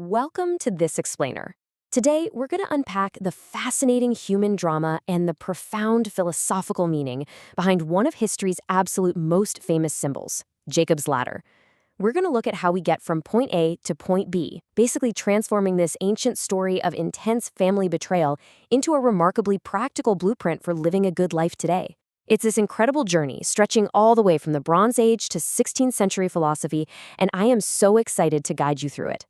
Welcome to This Explainer. Today, we're going to unpack the fascinating human drama and the profound philosophical meaning behind one of history's absolute most famous symbols, Jacob's Ladder. We're going to look at how we get from point A to point B, basically transforming this ancient story of intense family betrayal into a remarkably practical blueprint for living a good life today. It's this incredible journey stretching all the way from the Bronze Age to 16th century philosophy, and I am so excited to guide you through it.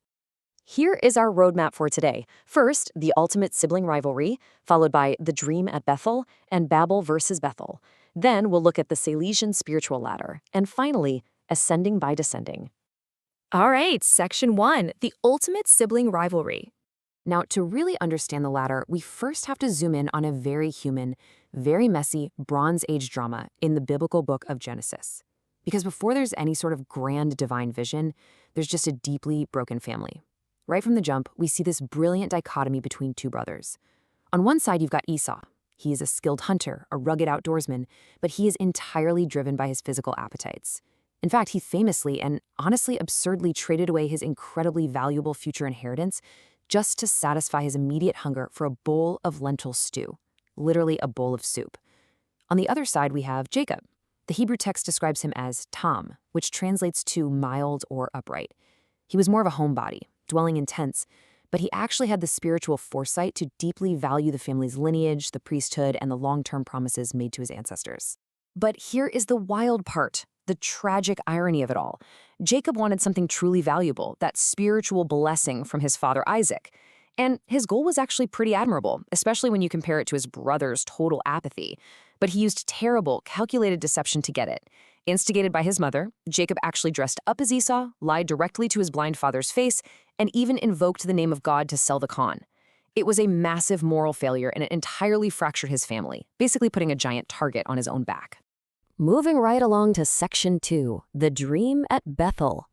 Here is our roadmap for today. First, the ultimate sibling rivalry, followed by the dream at Bethel and Babel versus Bethel. Then we'll look at the Salesian spiritual ladder. And finally, ascending by descending. All right, section 1, the ultimate sibling rivalry. Now, to really understand the ladder, we first have to zoom in on a very human, very messy Bronze Age drama in the biblical book of Genesis. Because before there's any sort of grand divine vision, there's just a deeply broken family. Right from the jump, we see this brilliant dichotomy between two brothers. On one side, you've got Esau. He is a skilled hunter, a rugged outdoorsman, but he is entirely driven by his physical appetites. In fact, he famously and honestly absurdly traded away his incredibly valuable future inheritance just to satisfy his immediate hunger for a bowl of lentil stew, literally a bowl of soup. On the other side, we have Jacob. The Hebrew text describes him as Tam, which translates to mild or upright. He was more of a homebody, dwelling in tents, but he actually had the spiritual foresight to deeply value the family's lineage, the priesthood, and the long-term promises made to his ancestors. But here is the wild part, the tragic irony of it all. Jacob wanted something truly valuable, that spiritual blessing from his father Isaac. And his goal was actually pretty admirable, especially when you compare it to his brother's total apathy. But he used terrible, calculated deception to get it. Instigated by his mother, Jacob actually dressed up as Esau, lied directly to his blind father's face, and even invoked the name of God to sell the con. It was a massive moral failure, and it entirely fractured his family, basically putting a giant target on his own back. Moving right along to section 2, the dream at Bethel.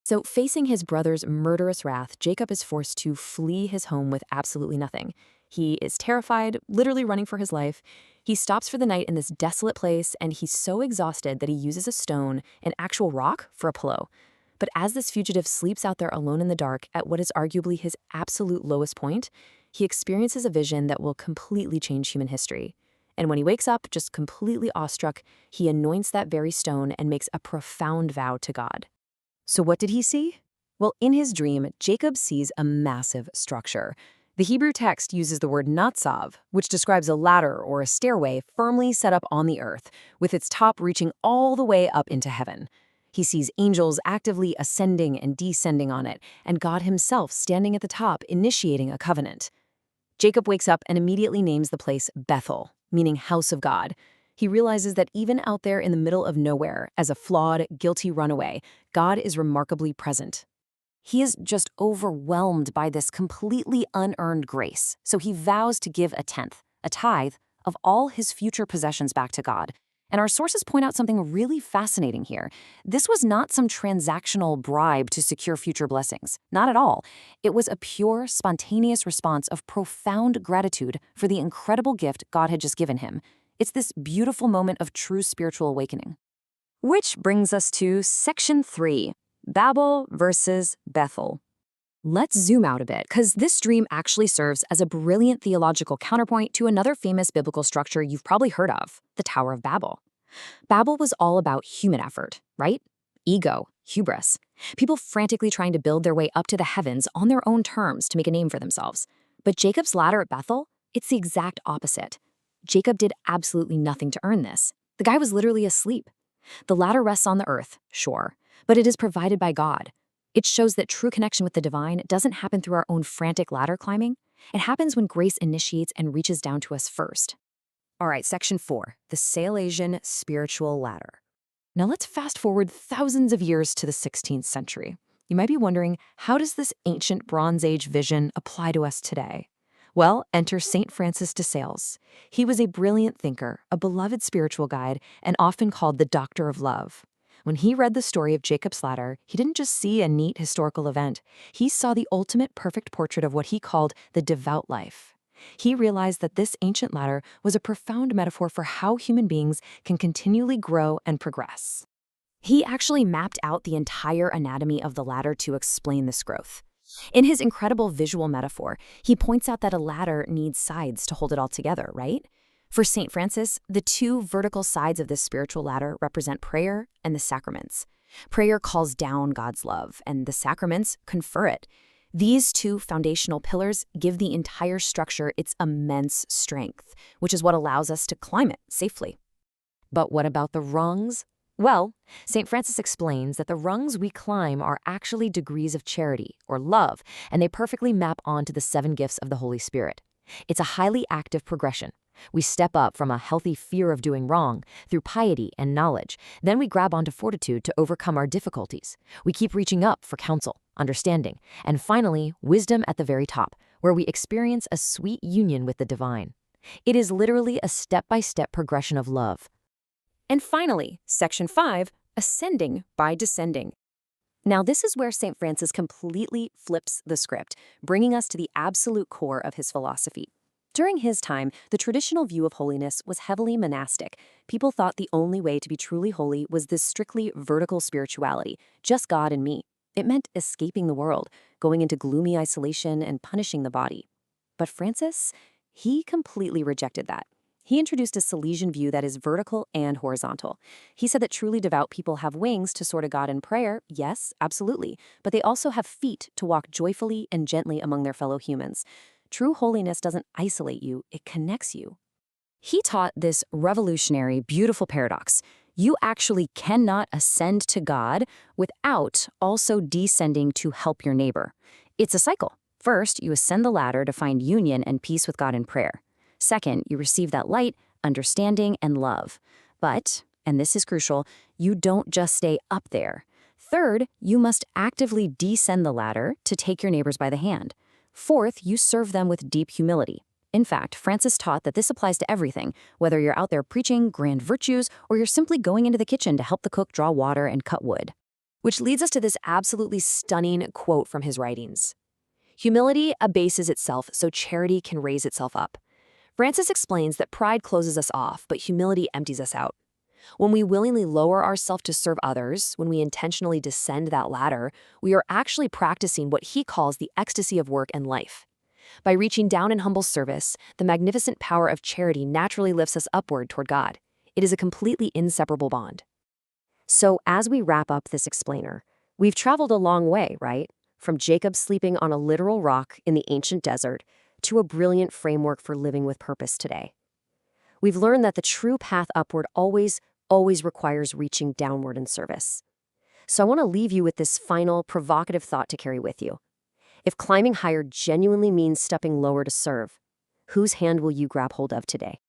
So, facing his brother's murderous wrath, Jacob is forced to flee his home with absolutely nothing. He is terrified, literally running for his life. He stops for the night in this desolate place, and he's so exhausted that he uses a stone, an actual rock, for a pillow. But as this fugitive sleeps out there alone in the dark at what is arguably his absolute lowest point, he experiences a vision that will completely change human history. And when he wakes up, just completely awestruck, he anoints that very stone and makes a profound vow to God. So what did he see? Well, in his dream, Jacob sees a massive structure. The Hebrew text uses the word natsav, which describes a ladder or a stairway firmly set up on the earth, with its top reaching all the way up into heaven. He sees angels actively ascending and descending on it, and God himself standing at the top, initiating a covenant. Jacob wakes up and immediately names the place Bethel, meaning house of God. He realizes that even out there in the middle of nowhere, as a flawed, guilty runaway, God is remarkably present. He is just overwhelmed by this completely unearned grace, so he vows to give a tenth, a tithe, of all his future possessions back to God. And our sources point out something really fascinating here. This was not some transactional bribe to secure future blessings. Not at all. It was a pure, spontaneous response of profound gratitude for the incredible gift God had just given him. It's this beautiful moment of true spiritual awakening. Which brings us to section 3, Babel versus Bethel. Let's zoom out a bit, because this dream actually serves as a brilliant theological counterpoint to another famous biblical structure you've probably heard of, the Tower of Babel. Babel was all about human effort, right? Ego, hubris. People frantically trying to build their way up to the heavens on their own terms to make a name for themselves. But Jacob's ladder at Bethel, it's the exact opposite. Jacob did absolutely nothing to earn this. The guy was literally asleep. The ladder rests on the earth, sure, but it is provided by God. It shows that true connection with the divine doesn't happen through our own frantic ladder climbing. It happens when grace initiates and reaches down to us first. All right, section 4, the Salesian spiritual ladder. Now let's fast forward thousands of years to the 16th century. You might be wondering, how does this ancient Bronze Age vision apply to us today? Well, enter St. Francis de Sales. He was a brilliant thinker, a beloved spiritual guide, and often called the Doctor of Love. When he read the story of Jacob's Ladder, he didn't just see a neat historical event. He saw the ultimate perfect portrait of what he called the devout life. He realized that this ancient ladder was a profound metaphor for how human beings can continually grow and progress. He actually mapped out the entire anatomy of the ladder to explain this growth. In his incredible visual metaphor, he points out that a ladder needs sides to hold it all together, right? For St. Francis, the two vertical sides of this spiritual ladder represent prayer and the sacraments. Prayer calls down God's love, and the sacraments confer it. These two foundational pillars give the entire structure its immense strength, which is what allows us to climb it safely. But what about the rungs? Well, St. Francis explains that the rungs we climb are actually degrees of charity, or love, and they perfectly map onto the 7 gifts of the Holy Spirit. It's a highly active progression. We step up from a healthy fear of doing wrong through piety and knowledge. Then we grab onto fortitude to overcome our difficulties. We keep reaching up for counsel, understanding, and finally, wisdom at the very top, where we experience a sweet union with the divine. It is literally a step-by-step progression of love. And finally, Section 5, Ascending by Descending. Now, this is where St. Francis completely flips the script, bringing us to the absolute core of his philosophy. During his time, the traditional view of holiness was heavily monastic. People thought the only way to be truly holy was this strictly vertical spirituality, just God and me. It meant escaping the world, going into gloomy isolation and punishing the body. But Francis, he completely rejected that. He introduced a Salesian view that is vertical and horizontal. He said that truly devout people have wings to soar to God in prayer, yes, absolutely, but they also have feet to walk joyfully and gently among their fellow humans. True holiness doesn't isolate you, it connects you. He taught this revolutionary, beautiful paradox. You actually cannot ascend to God without also descending to help your neighbor. It's a cycle. First, you ascend the ladder to find union and peace with God in prayer. Second, you receive that light, understanding, and love. But, and this is crucial, you don't just stay up there. Third, you must actively descend the ladder to take your neighbors by the hand. Fourth, you serve them with deep humility. In fact, Francis taught that this applies to everything, whether you're out there preaching grand virtues or you're simply going into the kitchen to help the cook draw water and cut wood. Which leads us to this absolutely stunning quote from his writings. Humility abases itself so charity can raise itself up. Francis explains that pride closes us off, but humility empties us out. When we willingly lower ourselves to serve others, when we intentionally descend that ladder, we are actually practicing what he calls the ecstasy of work and life. By reaching down in humble service, the magnificent power of charity naturally lifts us upward toward God. It is a completely inseparable bond. So as we wrap up this explainer, we've traveled a long way, right? From Jacob sleeping on a literal rock in the ancient desert to a brilliant framework for living with purpose today. We've learned that the true path upward always requires reaching downward in service. So I want to leave you with this final provocative thought to carry with you. If climbing higher genuinely means stepping lower to serve, whose hand will you grab hold of today?